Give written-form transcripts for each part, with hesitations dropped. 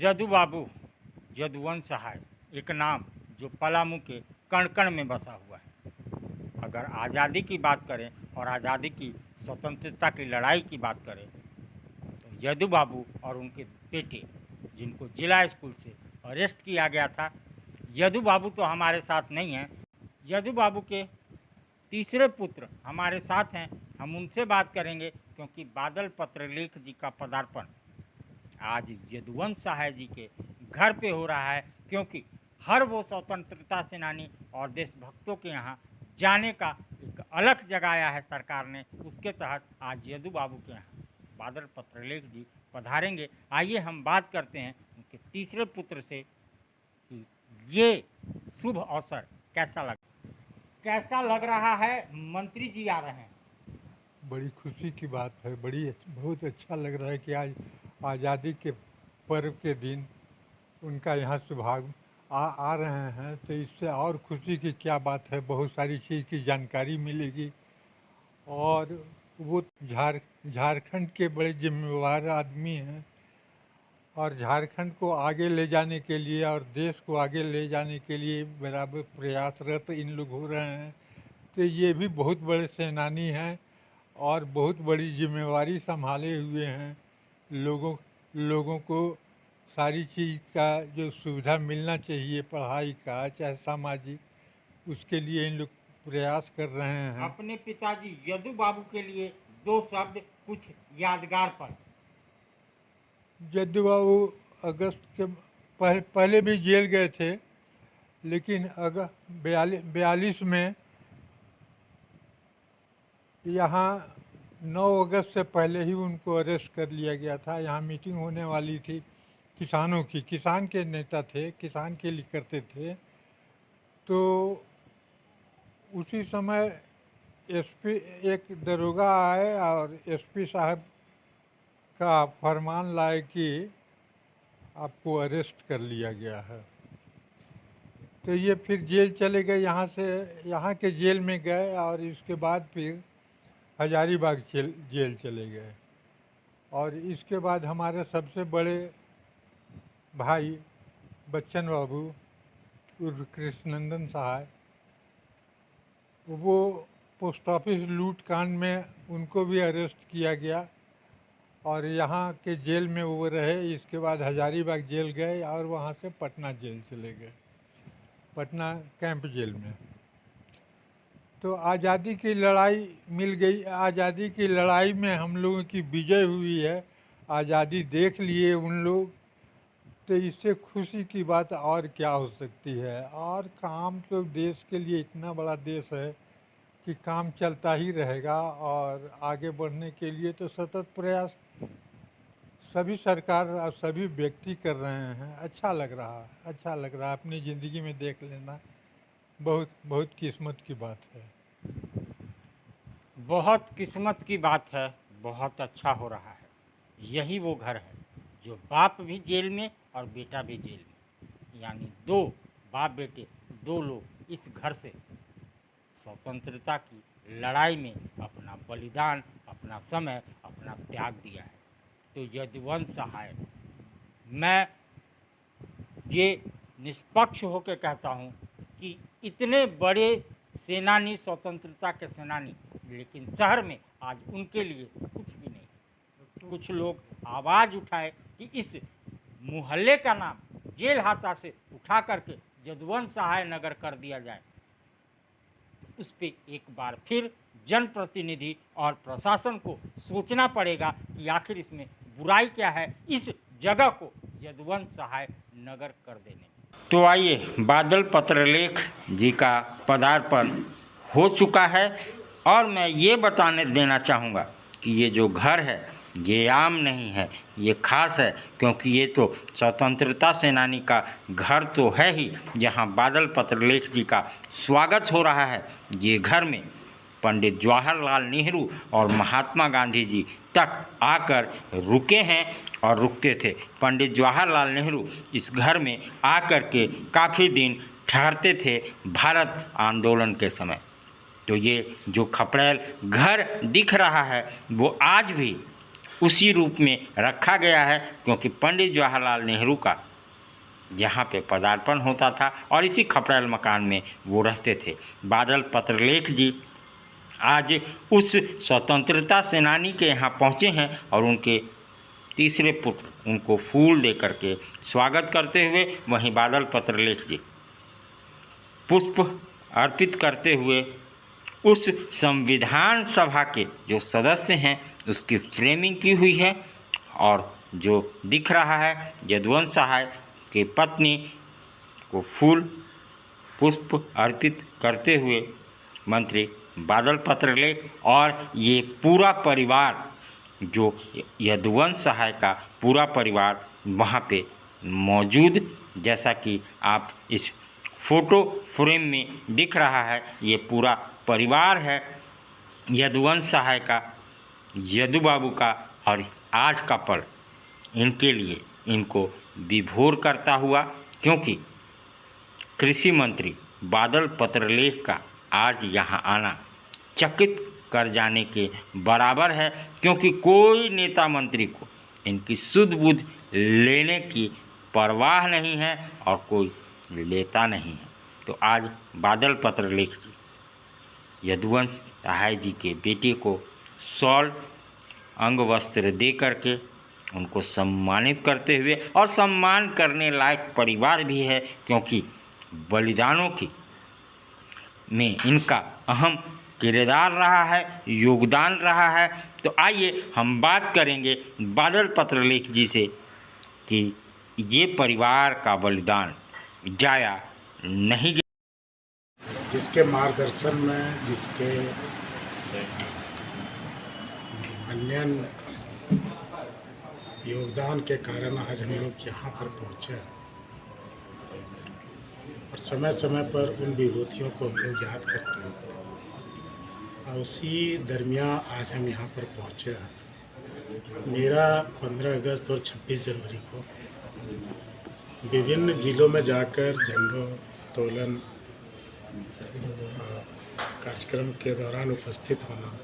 जदू बाबू, जदुवंश सहाय, एक नाम जो पलामू के कण कण में बसा हुआ है। अगर आज़ादी की बात करें और आज़ादी की स्वतंत्रता की लड़ाई की बात करें तो जदू बाबू और उनके बेटे, जिनको जिला स्कूल से अरेस्ट किया गया था, जदू बाबू तो हमारे साथ नहीं हैं। जदू बाबू के तीसरे पुत्र हमारे साथ हैं, हम उनसे बात करेंगे क्योंकि बादल पत्रलेख जी का पदार्पण आज जदुवंश सहाय जी के घर पे हो रहा है, क्योंकि हर वो स्वतंत्रता सेनानी और देशभक्तों के यहाँ जाने का एक अलग जगाया है सरकार ने। उसके तहत आज जदू बाबू के यहाँ बादल पत्रलेख जी पधारेंगे। आइए हम बात करते हैं उनके तीसरे पुत्र से कि ये शुभ अवसर कैसा लग रहा है। मंत्री जी आ रहे हैं। बड़ी खुशी की बात है, बहुत अच्छा लग रहा है कि आज आज़ादी के पर्व के दिन उनका यहाँ सुभाग आ रहे हैं, तो इससे और खुशी की क्या बात है। बहुत सारी चीज़ की जानकारी मिलेगी और वो झारखंड के बड़े जिम्मेवार आदमी हैं और झारखंड को आगे ले जाने के लिए और देश को आगे ले जाने के लिए बराबर प्रयासरत इन लोग हो रहे हैं। तो ये भी बहुत बड़े सेनानी हैं और बहुत बड़ी जिम्मेवारी संभाले हुए हैं। लोगों को सारी चीज़ का जो सुविधा मिलना चाहिए, पढ़ाई का चाहे सामाजिक, उसके लिए इन लोग प्रयास कर रहे हैं। अपने पिताजी यदु बाबू के लिए दो शब्द, कुछ यादगार पल। यदु बाबू अगस्त के पहले भी जेल गए थे, लेकिन 42 में यहाँ 9 अगस्त से पहले ही उनको अरेस्ट कर लिया गया था। यहाँ मीटिंग होने वाली थी किसानों की, किसान के नेता थे, किसान के लिए करते थे। तो उसी समय एसपी एक दरोगा आए और एसपी साहब का फरमान लाए कि आपको अरेस्ट कर लिया गया है। तो ये फिर जेल चले गए, यहाँ के जेल में गए और इसके बाद फिर हजारीबाग जेल चले गए। और इसके बाद हमारे सबसे बड़े भाई बच्चन बाबू उर्फ कृष्णनंदन सहाय, वो पोस्ट ऑफिस लूट कांड में उनको भी अरेस्ट किया गया और यहाँ के जेल में वो रहे। इसके बाद हजारीबाग जेल गए और वहाँ से पटना जेल चले गए, पटना कैंप जेल में। तो आज़ादी की लड़ाई मिल गई। आज़ादी की लड़ाई में हम लोगों की विजय हुई है, आज़ादी देख लिए उन लोग। तो इससे खुशी की बात और क्या हो सकती है। और काम तो देश के लिए इतना बड़ा देश है कि काम चलता ही रहेगा और आगे बढ़ने के लिए तो सतत प्रयास सभी सरकार और सभी व्यक्ति कर रहे हैं। अच्छा लग रहा है। अपनी ज़िंदगी में देख लेना बहुत किस्मत की बात है। बहुत किस्मत की बात है, बहुत अच्छा हो रहा है। यही वो घर है जो बाप भी जेल में और बेटा भी जेल में, यानी दो बाप बेटे, दो लोग इस घर से स्वतंत्रता की लड़ाई में अपना बलिदान, अपना समय, अपना त्याग दिया है। तो यदुवंश सहाय, मैं ये निष्पक्ष होकर कहता हूँ कि इतने बड़े सेनानी, स्वतंत्रता के सेनानी, लेकिन शहर में आज उनके लिए कुछ भी नहीं। कुछ लोग आवाज़ उठाए कि इस मोहल्ले का नाम जेल हाथा से उठा करके यदुवंश सहाय नगर कर दिया जाए। उस पर एक बार फिर जनप्रतिनिधि और प्रशासन को सोचना पड़ेगा कि आखिर इसमें बुराई क्या है, इस जगह को यदुवंश सहाय नगर कर देने। तो आइए, बादल पत्रलेख जी का पदार्पण हो चुका है और मैं ये बताने देना चाहूँगा कि ये जो घर है ये आम नहीं है, ये खास है, क्योंकि ये तो स्वतंत्रता सेनानी का घर तो है ही, जहाँ बादल पत्रलेख जी का स्वागत हो रहा है। ये घर में पंडित जवाहरलाल नेहरू और महात्मा गांधी जी तक आकर रुके हैं और रुकते थे। पंडित जवाहरलाल नेहरू इस घर में आकर के काफ़ी दिन ठहरते थे भारत आंदोलन के समय। तो ये जो खपड़ैल घर दिख रहा है वो आज भी उसी रूप में रखा गया है, क्योंकि पंडित जवाहरलाल नेहरू का यहाँ पे पदार्पण होता था और इसी खपड़ैल मकान में वो रहते थे। बादल पत्रलेख जी आज उस स्वतंत्रता सेनानी के यहाँ पहुँचे हैं और उनके तीसरे पुत्र उनको फूल दे करके स्वागत करते हुए, वहीं बादल पत्रलेख जी पुष्प अर्पित करते हुए उस संविधान सभा के जो सदस्य हैं उसकी फ्रेमिंग की हुई है। और जो दिख रहा है यदुवंश सहाय की पत्नी को फूल पुष्प अर्पित करते हुए मंत्री बादल पत्रलेख और ये पूरा परिवार, जो यदुवंश सहाय का पूरा परिवार वहाँ पे मौजूद, जैसा कि आप इस फोटो फ्रेम में दिख रहा है, ये पूरा परिवार है यदुवंश सहाय का, यदु बाबू का। और आज का पल इनके लिए इनको विभोर करता हुआ, क्योंकि कृषि मंत्री बादल पत्रलेख का आज यहाँ आना चकित कर जाने के बराबर है, क्योंकि कोई नेता मंत्री को इनकी शुद्ध बुद्ध लेने की परवाह नहीं है और कोई लेता नहीं है। तो आज बादल पत्रलेख जी यदुवंश सहाय जी के बेटे को शॉल अंग वस्त्र दे करके उनको सम्मानित करते हुए, और सम्मान करने लायक परिवार भी है, क्योंकि बलिदानों की में इनका अहम किरदार रहा है, योगदान रहा है। तो आइए हम बात करेंगे बादल पत्रलेख जी से कि ये परिवार का बलिदान जाया नहीं गया। जिसके मार्गदर्शन में, जिसके अन्य योगदान के कारण आज हम लोग यहाँ पर पहुँचे और समय समय पर उन विभूतियों को हम लोग याद करते हैं। और उसी दरमियान आज हम यहाँ पर पहुँचे हैं। मेरा 15 अगस्त और 26 जनवरी को विभिन्न जिलों में जाकर झंडोत्तोलन कार्यक्रम के दौरान उपस्थित होना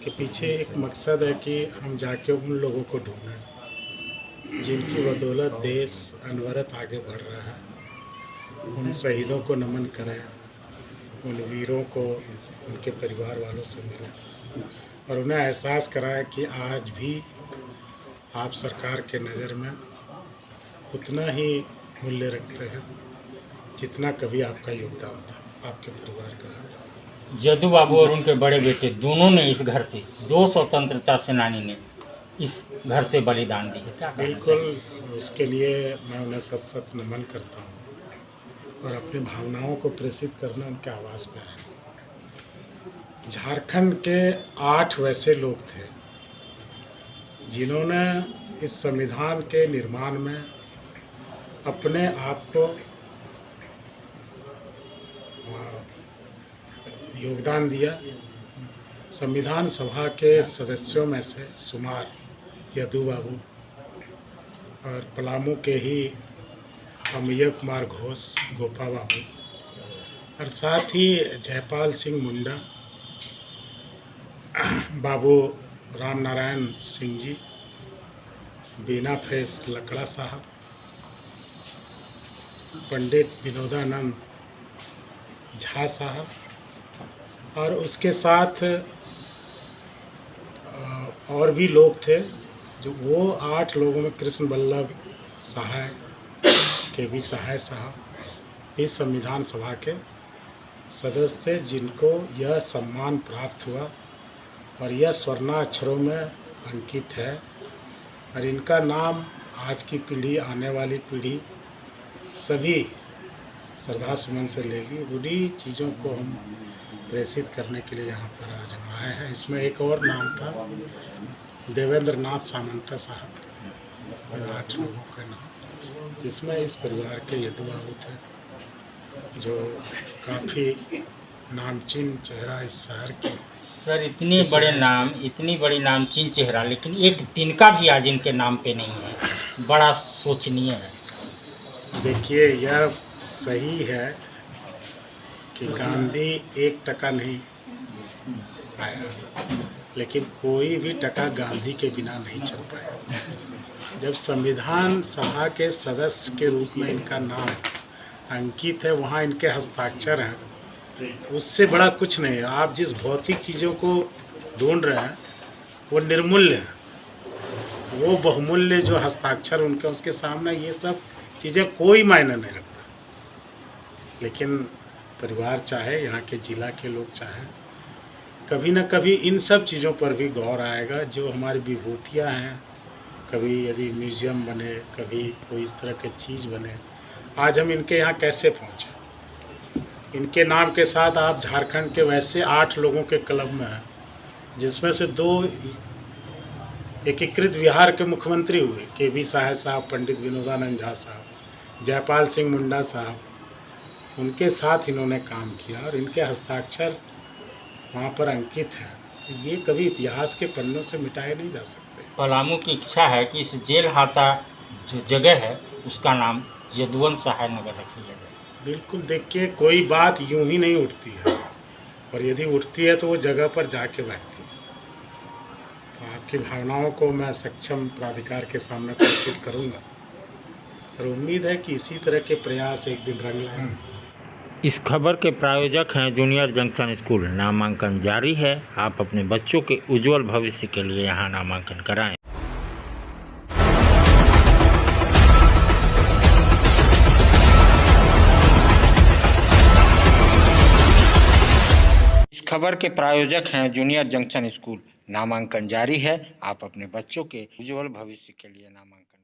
के पीछे एक मकसद है कि हम जाके उन लोगों को ढूंढें जिनकी बदौलत देश अनवरत आगे बढ़ रहा है, उन शहीदों को नमन करें, उन वीरों को उनके परिवार वालों से मिलें और उन्हें एहसास कराएं कि आज भी आप सरकार के नज़र में उतना ही मूल्य रखते हैं जितना कभी आपका योगदान था, आपके परिवार का। यदु बाबू और उनके बड़े बेटे दोनों ने इस घर से, दो स्वतंत्रता सेनानी ने इस घर से बलिदान दिए। क्या बिल्कुल, उसके लिए मैं उन्हें सत सत नमन करता हूँ और अपनी भावनाओं को प्रेषित करना उनके आवाज़ पे है। झारखंड के 8 वैसे लोग थे जिन्होंने इस संविधान के निर्माण में अपने आप को योगदान दिया। संविधान सभा के सदस्यों में से शुमार यदु बाबू और पलामू के ही अमिय कुमार घोष, गोपा बाबू और साथ ही जयपाल सिंह मुंडा, बाबू राम नारायण सिंह जी, बीना फैस लकड़ा साहब, पंडित विनोदानंद झा साहब और उसके साथ और भी लोग थे। जो वो 8 लोगों में कृष्ण वल्लभ सहाय, के भी सहाय साहब इस संविधान सभा के सदस्य थे जिनको यह सम्मान प्राप्त हुआ और यह स्वर्णाक्षरों में अंकित है और इनका नाम आज की पीढ़ी, आने वाली पीढ़ी सभी श्रद्धा सुमन से लेगी। उन्हीं चीज़ों को हम प्रेषित करने के लिए यहाँ पर आज हम आए हैं। इसमें एक और नाम था देवेंद्र नाथ सामंता साहब और 8 लोगों का नाम, जिसमें इस परिवार के यदु बाबू थे जो काफ़ी नामचीन चेहरा इस शहर की। सर, इतने बड़े नाम, इतनी बड़ी नामचीन चेहरा, लेकिन एक तिनका भी आज इनके नाम पे नहीं है, बड़ा सोचनीय है। देखिए, यह सही है कि गांधी 1 टका नहीं आया, लेकिन कोई भी टका गांधी के बिना नहीं चल पाया। जब संविधान सभा के सदस्य के रूप में इनका नाम अंकित है, वहाँ इनके हस्ताक्षर हैं, उससे बड़ा कुछ नहीं है। आप जिस भौतिक चीज़ों को ढूंढ रहे हैं वो निर्मूल्य है, वो बहुमूल्य जो हस्ताक्षर उनके, उसके सामने ये सब चीज़ें कोई मायने नहीं रखता। लेकिन परिवार चाहे, यहाँ के जिला के लोग चाहे, कभी न कभी इन सब चीज़ों पर भी गौर आएगा। जो हमारी विभूतियाँ हैं, कभी यदि म्यूज़ियम बने, कभी कोई इस तरह की चीज़ बने, आज हम इनके यहाँ कैसे पहुँचे। इनके नाम के साथ आप झारखंड के वैसे 8 लोगों के क्लब में हैं, जिसमें से 2 एकीकृत बिहार के मुख्यमंत्री हुए, के.बी. सहाय साहब, पंडित विनोदानंद झा साहब, जयपाल सिंह मुंडा साहब, उनके साथ इन्होंने काम किया और इनके हस्ताक्षर वहाँ पर अंकित हैं। तो ये कभी इतिहास के पन्नों से मिटाए नहीं जा सकते। पलामू की इच्छा है कि इस जेल हाता जो जगह है उसका नाम यदुवंश सहाय नगर रखी जाए। बिल्कुल, देखिए कोई बात यूं ही नहीं उठती है, और यदि उठती है तो वो जगह पर जाके बैठती है। तो आपकी भावनाओं को मैं सक्षम प्राधिकार के सामने प्रस्तुत करूँगा और उम्मीद है कि इसी तरह के प्रयास एक दिन रंग लाएंगे। इस खबर के प्रायोजक हैं जूनियर जंक्शन स्कूल। नामांकन जारी है। आप अपने बच्चों के उज्जवल भविष्य के लिए यहाँ नामांकन कराएं। इस खबर के प्रायोजक हैं जूनियर जंक्शन स्कूल। नामांकन जारी है। आप अपने बच्चों के उज्जवल भविष्य के लिए नामांकन